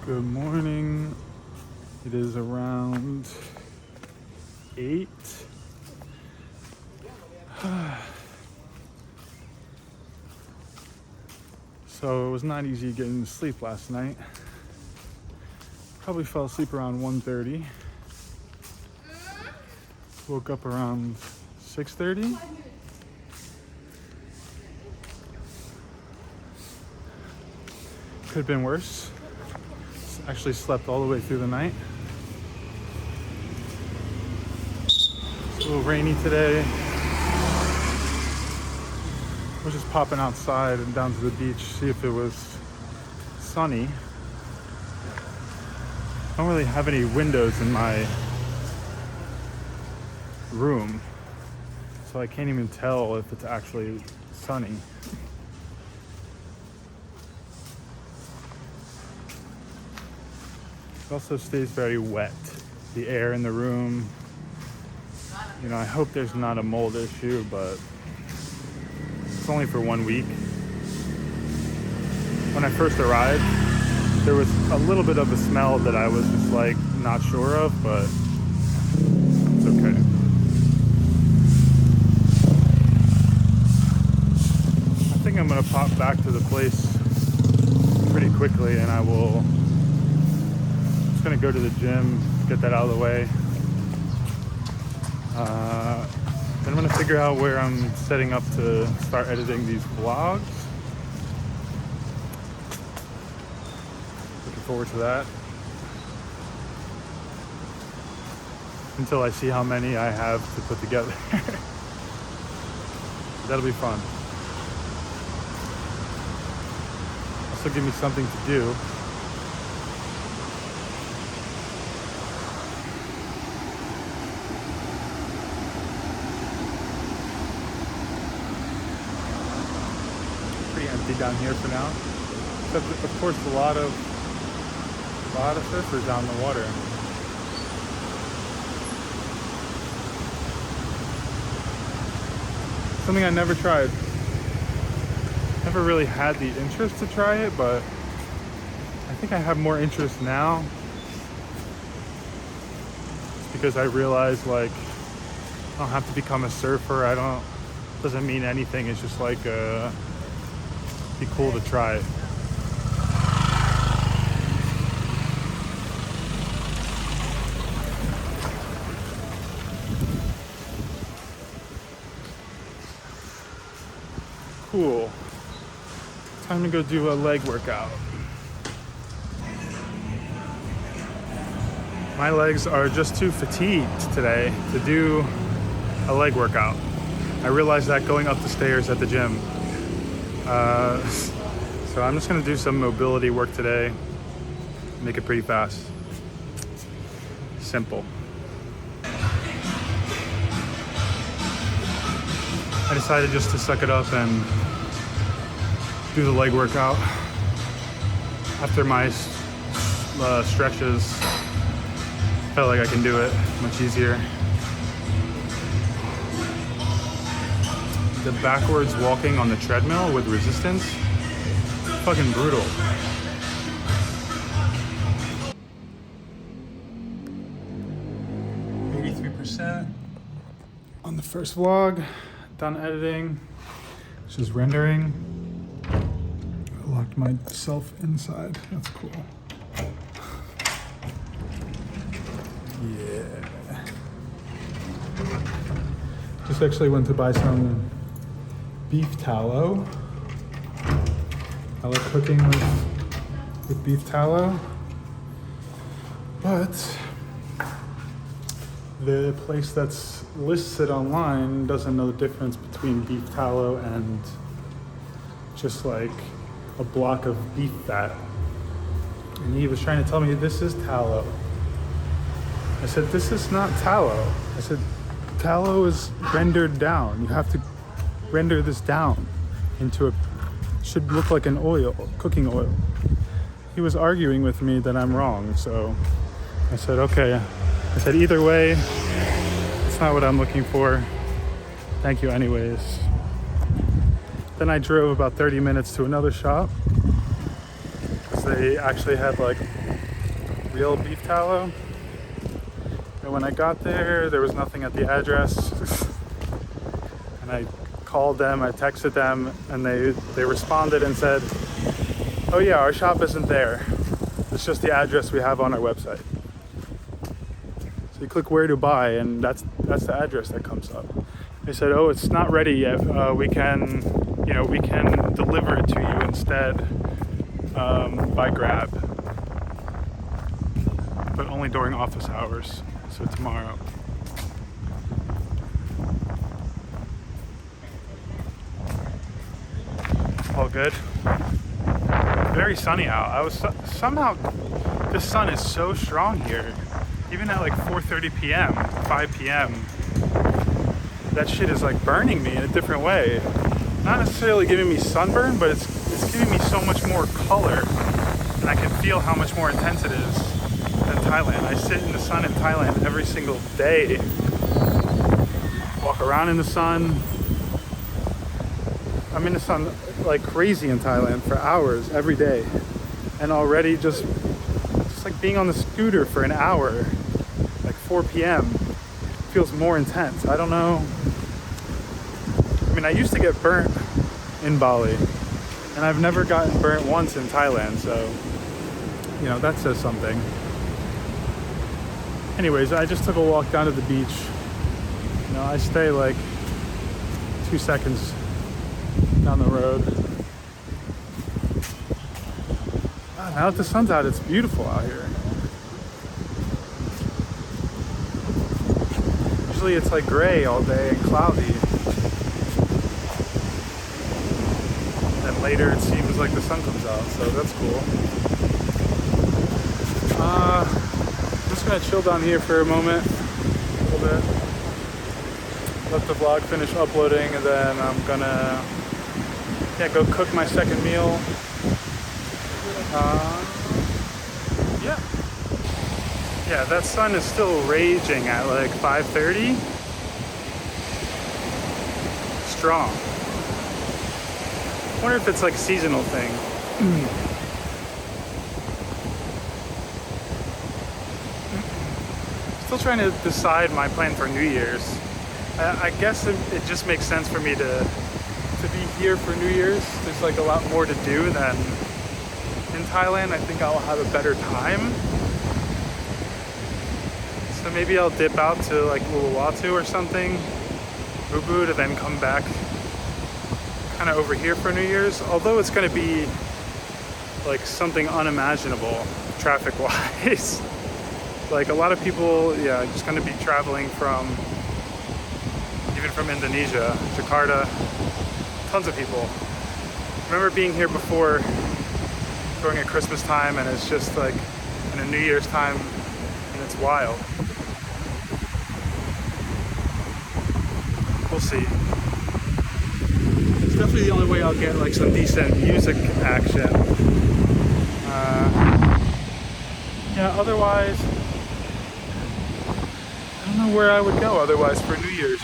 Good morning. It is around 8. So it was not easy getting to sleep last night. Probably fell asleep around 1:30. Woke up around 6:30. Could have been worse. Actually slept all the way through the night. It's a little rainy today. We're just popping outside and down to the beach, see if it was sunny. I don't really have any windows in my room, so I can't even tell if it's actually sunny. It also stays very wet. The air in the room. I hope there's not a mold issue, but it's only for 1 week. When I first arrived, there was a little bit of a smell that I was just like not sure of, but it's okay. I think I'm gonna pop back to the place pretty quickly, and I'm gonna go to the gym, get that out of the way. Then I'm gonna figure out where I'm setting up to start editing these vlogs. Looking forward to that. Until I see how many I have to put together. That'll be fun. Also give me something to do. Empty down here for now, except of course a lot of surfers down the water. Something I never tried. Never really had the interest to try it, but I think I have more interest now. It's because I realize like I don't have to become a surfer. Doesn't mean anything. It's just like be cool to try. Cool. Time to go do a leg workout. My legs are just too fatigued today to do a leg workout. I realized that going up the stairs at the gym. So I'm just gonna do some mobility work today. Make it pretty fast. Simple. I decided just to suck it up and do the leg workout. After my stretches, felt like I can do it much easier. The backwards walking on the treadmill with resistance, fucking brutal. %. On the first vlog, done editing, just rendering. I locked myself inside, that's cool. Yeah. Just actually went to buy some beef tallow. I like cooking with beef tallow, but the place that's listed online doesn't know the difference between beef tallow and just like a block of beef fat. And he was trying to tell me this is tallow. I said, this is not tallow. I said, tallow is rendered down. You have to render this down into should look like an oil, cooking oil. He was arguing with me that I'm wrong, so I said, okay. I said, either way, it's not what I'm looking for. Thank you anyways. Then I drove about 30 minutes to another shop. because they actually had like real beef tallow. And when I got there was nothing at the address. And I called them, I texted them, and they responded and said, oh yeah, our shop isn't there. It's just the address we have on our website. So you click where to buy, and that's the address that comes up. They said, oh, it's not ready yet. We can deliver it to you instead by Grab, but only during office hours. So tomorrow. All good. Very sunny out. Somehow the sun is so strong here. Even at like 4:30 p.m., 5 p.m., that shit is like burning me in a different way. Not necessarily giving me sunburn, but it's giving me so much more color, and I can feel how much more intense it is than Thailand. I sit in the sun in Thailand every single day. Walk around in the sun. I'm in the sun like crazy in Thailand for hours every day, and already just like being on the scooter for an hour, like 4 p.m. feels more intense. I don't know. I mean, I used to get burnt in Bali, and I've never gotten burnt once in Thailand, so that says something. Anyways, I just took a walk down to the beach. I stay like 2 seconds down the road. Wow, now that the sun's out, it's beautiful out here. Usually it's like gray all day and cloudy. And later it seems like the sun comes out, so that's cool. I'm just gonna chill down here for a moment, a little bit. Let the vlog finish uploading, and then I'm gonna go cook my second meal. Yeah, that sun is still raging at like 5:30. Strong. I wonder if it's like a seasonal thing. Still trying to decide my plan for New Year's. I guess it just makes sense for me to be here for New Year's. There's like a lot more to do than in Thailand. I think I'll have a better time. So maybe I'll dip out to like Uluwatu or something, Ubud, and then come back kind of over here for New Year's. Although it's going to be like something unimaginable traffic-wise. Like a lot of people, just going to be traveling even from Indonesia, Jakarta. Tons of people. I remember being here before during at Christmas time, and it's just like in a New Year's time, and it's wild. We'll see. It's definitely the only way I'll get like some decent music action. Otherwise, I don't know where I would go otherwise for New Year's,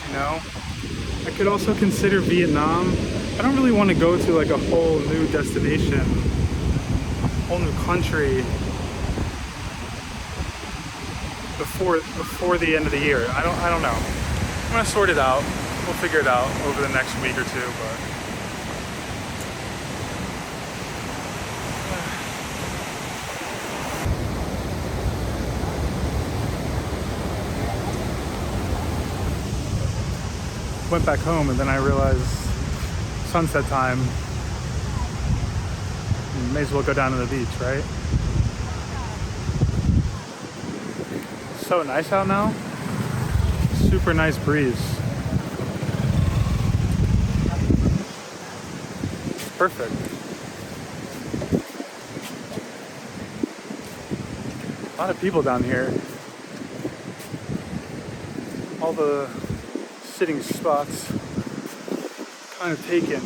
I could also consider Vietnam. I don't really want to go to like a whole new destination, whole new country before the end of the year. I don't know. I'm gonna sort it out. We'll figure it out over the next week or two, but went back home, and then I realized sunset time. May as well go down to the beach, right? So nice out now. Super nice breeze. It's perfect. A lot of people down here. All the sitting spots kind of taken.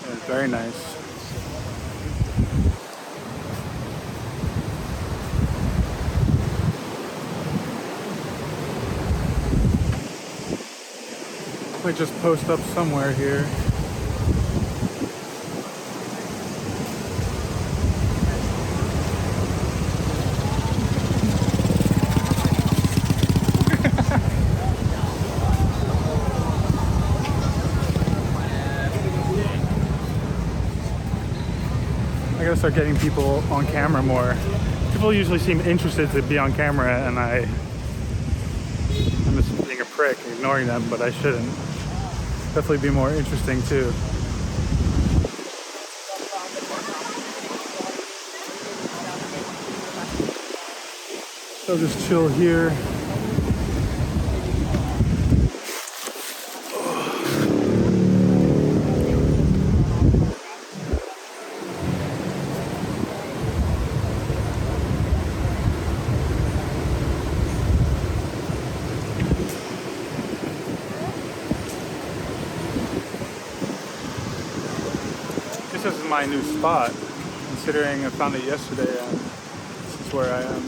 Yeah, very nice. might just post up somewhere here. I gotta start getting people on camera more. People usually seem interested to be on camera, and I'm just being a prick, ignoring them, but I shouldn't. Definitely be more interesting too. So just chill here. This is my new spot, considering I found it yesterday, and this is where I am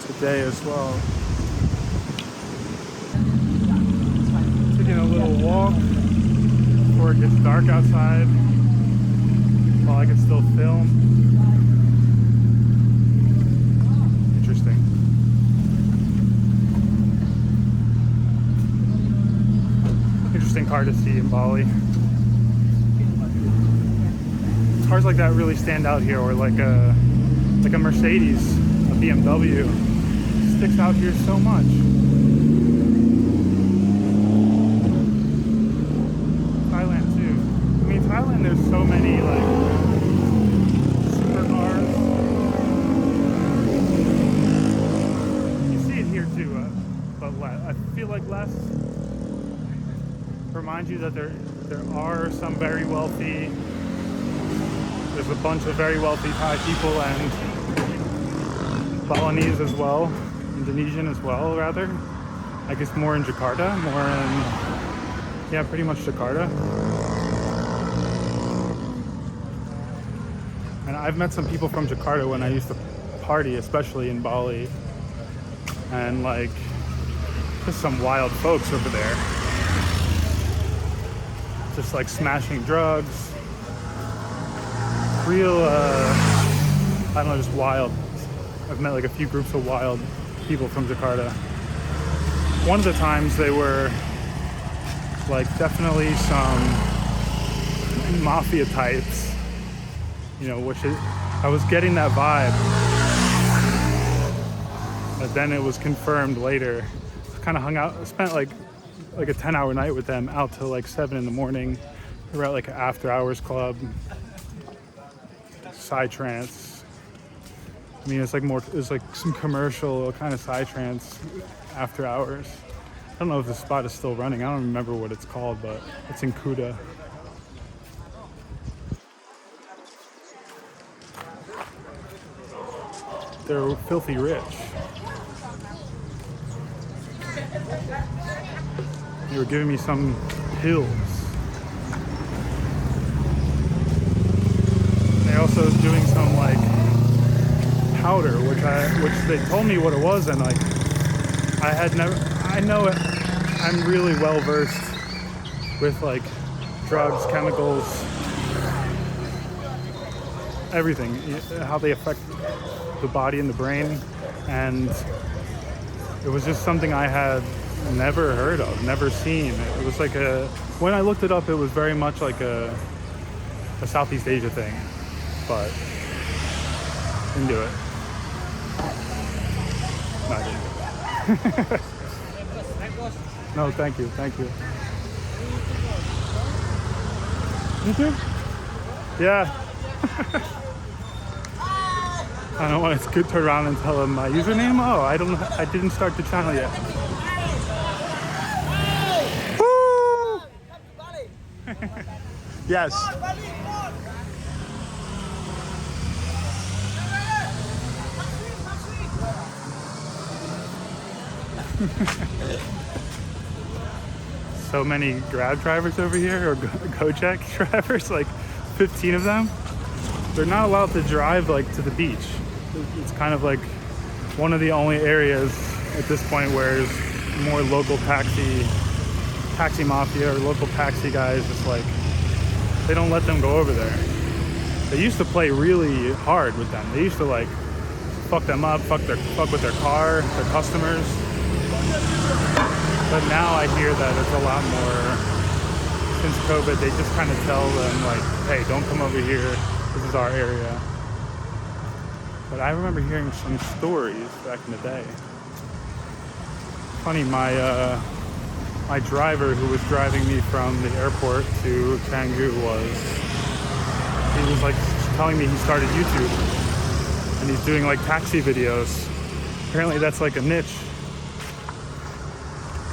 today as well. Taking a little walk before it gets dark outside, while I can still film. Interesting. Interesting car to see in Bali. Cars like that really stand out here, or like a Mercedes, a BMW, sticks out here so much. Thailand too. I mean, Thailand, there's so many like supercars. You see it here too, but I feel like less. Remind you that there are some very wealthy. There's a bunch of very wealthy Thai people, and Balinese as well, Indonesian as well, rather. I guess more in Jakarta, yeah, pretty much Jakarta. And I've met some people from Jakarta when I used to party, especially in Bali. And like, there's some wild folks over there. Just like smashing drugs. Real, I don't know, just wild. I've met like a few groups of wild people from Jakarta. One of the times they were like definitely some mafia types, you know, which is, I was getting that vibe. But then it was confirmed later. I kind of hung out, spent like a 10-hour night with them out till like 7 in the morning. We were at like an after hours club. Psytrance. I mean, it's like some commercial kind of psytrance after hours. I don't know if the spot is still running. I don't remember what it's called, but it's in Kuta. They're filthy rich. They were giving me some pills. Also doing some like powder, which they told me what it was, and like I know it. I'm really well versed with like drugs, chemicals, everything, how they affect the body and the brain, and it was just something I had never heard of, never seen. It was like when I looked it up, it was very much like a Southeast Asia thing. But didn't do it. No, I didn't. No, thank you. You too? Yeah. I don't want to turn around and tell them my username. Oh, I didn't start the channel yet. Woo! Yes. So many Grab drivers over here, or Gojek drivers, like 15 of them. They're not allowed to drive like to the beach. It's kind of like one of the only areas at this point where there's more local taxi taxi mafia or local taxi guys just like, they don't let them go over there. They used to play really hard with them. They used to like fuck them up, fuck with their car, their customers. But now I hear that it's a lot more, since COVID, they just kind of tell them like, hey, don't come over here, this is our area. But I remember hearing some stories back in the day. Funny, my driver who was driving me from the airport to Canggu he was like telling me he started YouTube and he's doing like taxi videos. Apparently that's like a niche,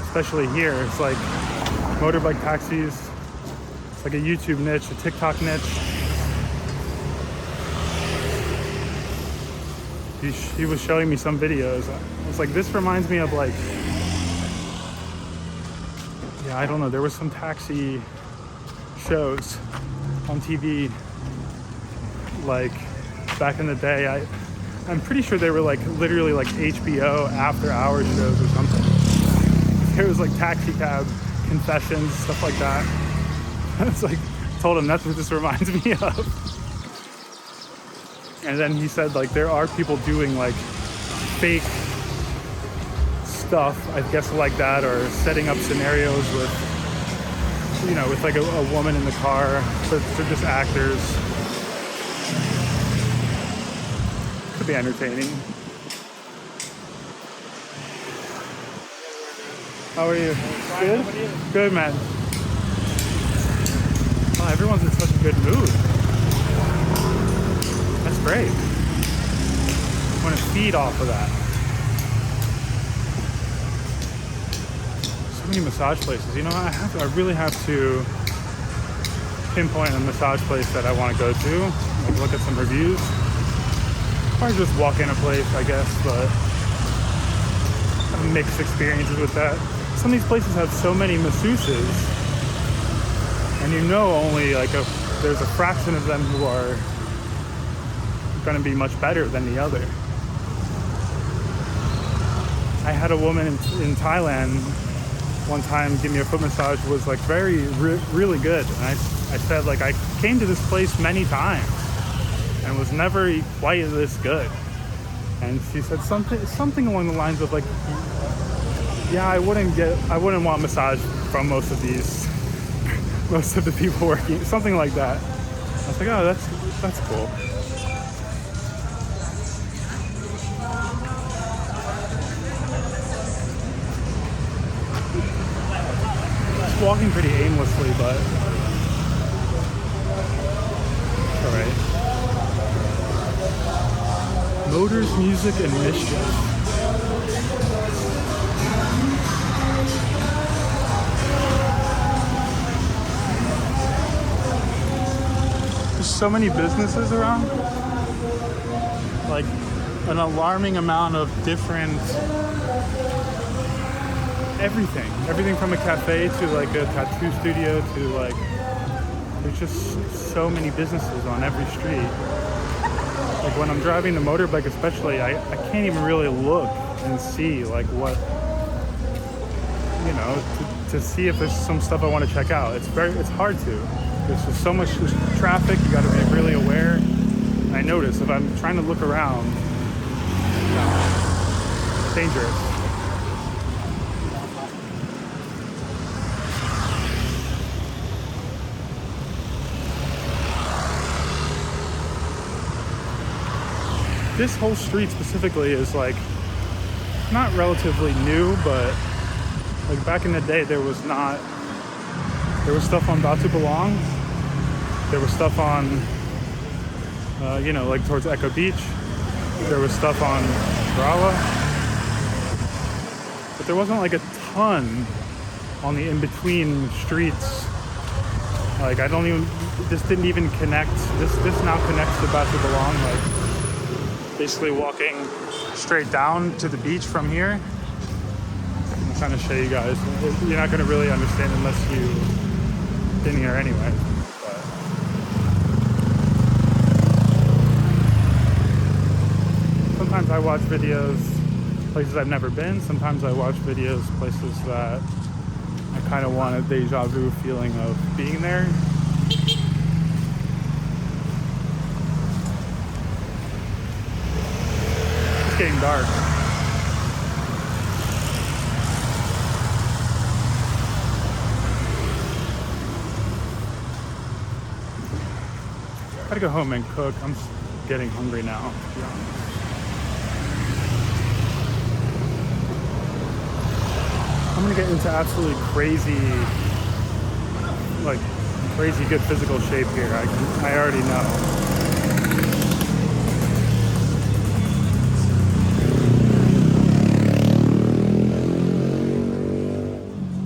especially here. It's like motorbike taxis. It's like a YouTube niche, a TikTok niche. He was showing me some videos. I was like, this reminds me of like, yeah, I don't know. There were some taxi shows on TV, like back in the day. I'm pretty sure they were like literally like HBO after hours shows or something. There was like taxi cab confessions, stuff like that. It's like, I told him that's what this reminds me of. And then he said like there are people doing like fake stuff, I guess, like that, or setting up scenarios with, you know, with like a woman in the car. So they're just actors. Could be entertaining. How are you? Good? Good, man. Oh, everyone's in such a good mood. That's great. I want to feed off of that. So many massage places. You know, I really have to pinpoint a massage place that I want to go to. Like look at some reviews. Or just walk in a place, I guess, but have mixed experiences with that. Some of these places have so many masseuses, and you know only like there's a fraction of them who are going to be much better than the other. I had a woman in Thailand one time give me a foot massage, was like really good. And I said like I came to this place many times and was never quite this good. And she said something along the lines of like, yeah, I wouldn't want massage from most of the people working, something like that. I was like, oh, that's cool. Just walking pretty aimlessly, but it's all right. Motors, music, and mischief. So many businesses around, like an alarming amount of different everything from a cafe to like a tattoo studio to like, there's just so many businesses on every street. Like when I'm driving the motorbike especially, I can't even really look and see like what, you know, to see if there's some stuff I want to check out. It's hard to. There's just so much traffic, you gotta be really aware. And I notice if I'm trying to look around, you know, it's dangerous. This whole street specifically is like, not relatively new, but like back in the day there was stuff on Batu Belong. There was stuff on, you know, like towards Echo Beach. There was stuff on Rawa. But there wasn't like a ton on the in-between streets. Like this didn't even connect. This now connects to Batu Belong. Like basically walking straight down to the beach from here. I'm trying to show you guys. You're not going to really understand unless you've been here anyway. Sometimes I watch videos places I've never been. Sometimes I watch videos places that I kind of want a deja vu feeling of being there. It's getting dark. Gotta go home and cook. I'm getting hungry now, to be honest. I'm gonna get into absolutely crazy good physical shape here. I already know.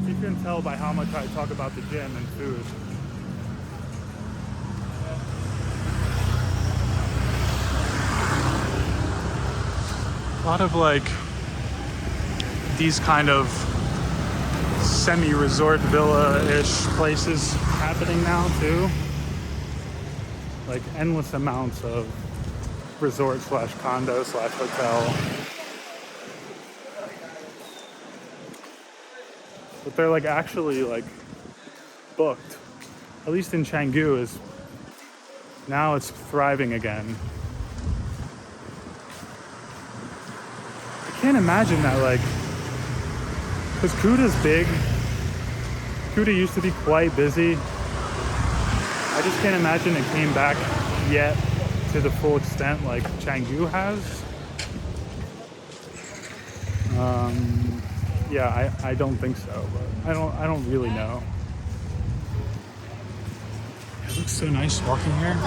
You can tell by how much I talk about the gym and food. A lot of these kind of semi-resort villa-ish places happening now too. Like endless amounts of resort slash condo slash hotel. But they're actually booked. At least in Canggu now it's thriving again. I can't imagine that because Kuta's big. Kuta used to be quite busy. I just can't imagine it came back yet to the full extent like Canggu has. Yeah, I don't think so, but I don't really know. It looks so nice walking here.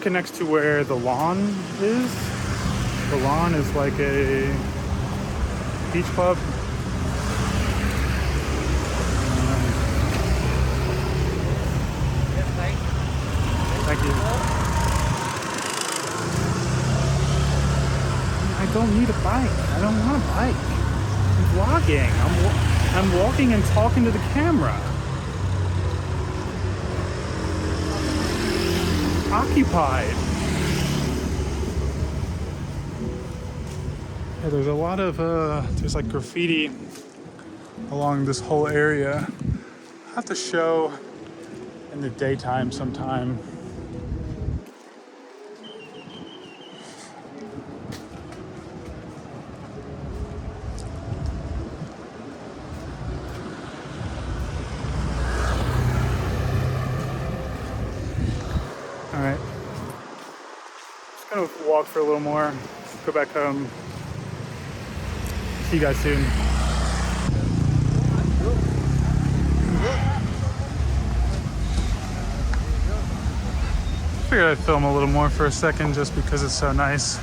Connects to where the lawn is. The lawn is like a beach club. Thank you. I don't need a bike. I don't want a bike. I'm vlogging. I'm walking and talking to the camera. Occupied. Yeah, there's a lot of there's graffiti along this whole area. I'll have to show in the daytime sometime. All right, just gonna walk for a little more, go back home. See you guys soon. Figured I'd film a little more for a second just because it's so nice.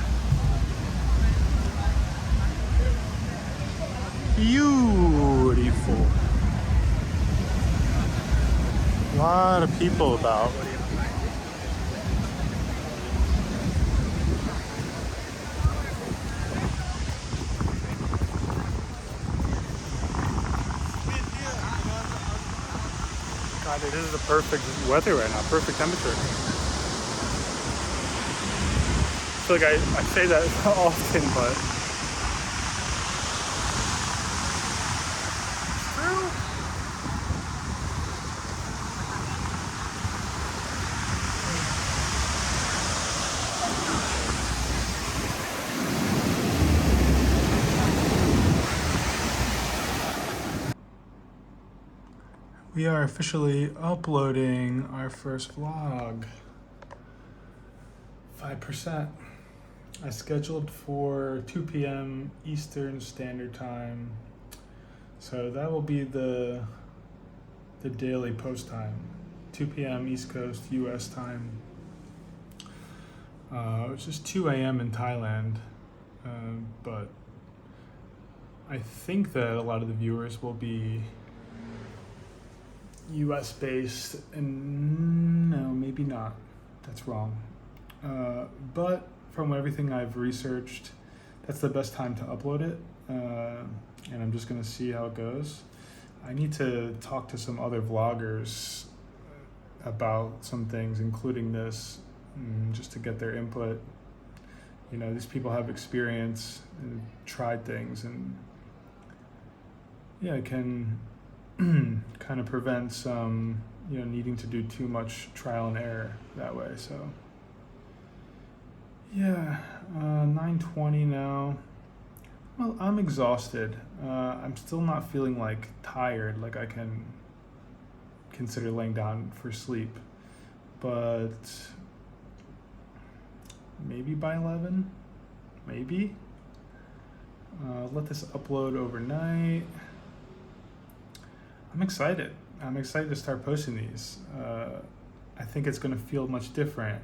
Beautiful. A lot of people about. God, it is the perfect weather right now, perfect temperature. I feel like I say that often, but it's true. We are officially uploading our first vlog. 5%. I scheduled for 2 p.m. Eastern Standard Time. So that will be the daily post time. 2 p.m. East Coast US time. Which is 2 a.m. in Thailand. But I think that a lot of the viewers will be US based, and no, maybe not. That's wrong. But from everything I've researched, that's the best time to upload it. And I'm just gonna see how it goes. I need to talk to some other vloggers about some things, including this, just to get their input. You know, these people have experience and tried things, and yeah, it can kind of prevent some, you know, needing to do too much trial and error that way. So yeah, 9:20 now. Well, I'm exhausted. I'm still not feeling like tired, like I can consider laying down for sleep, but maybe by 11, maybe. Let this upload overnight. I'm excited. I'm excited to start posting these. I think it's gonna feel much different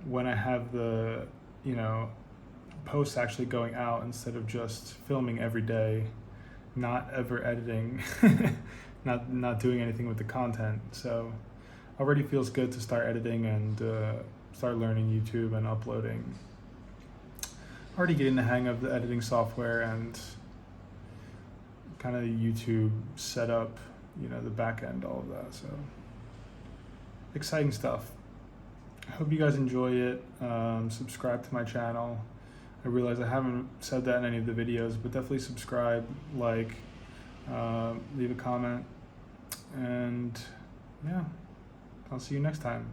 when I have the, you know, posts actually going out instead of just filming every day, not ever editing, not doing anything with the content. So already feels good to start editing and start learning YouTube and uploading. Already getting the hang of the editing software and kind of the YouTube setup, you know, the back end, all of that. So exciting stuff. I hope you guys enjoy it. Subscribe to my channel. I realize I haven't said that in any of the videos, but definitely subscribe, like, leave a comment, and yeah, I'll see you next time.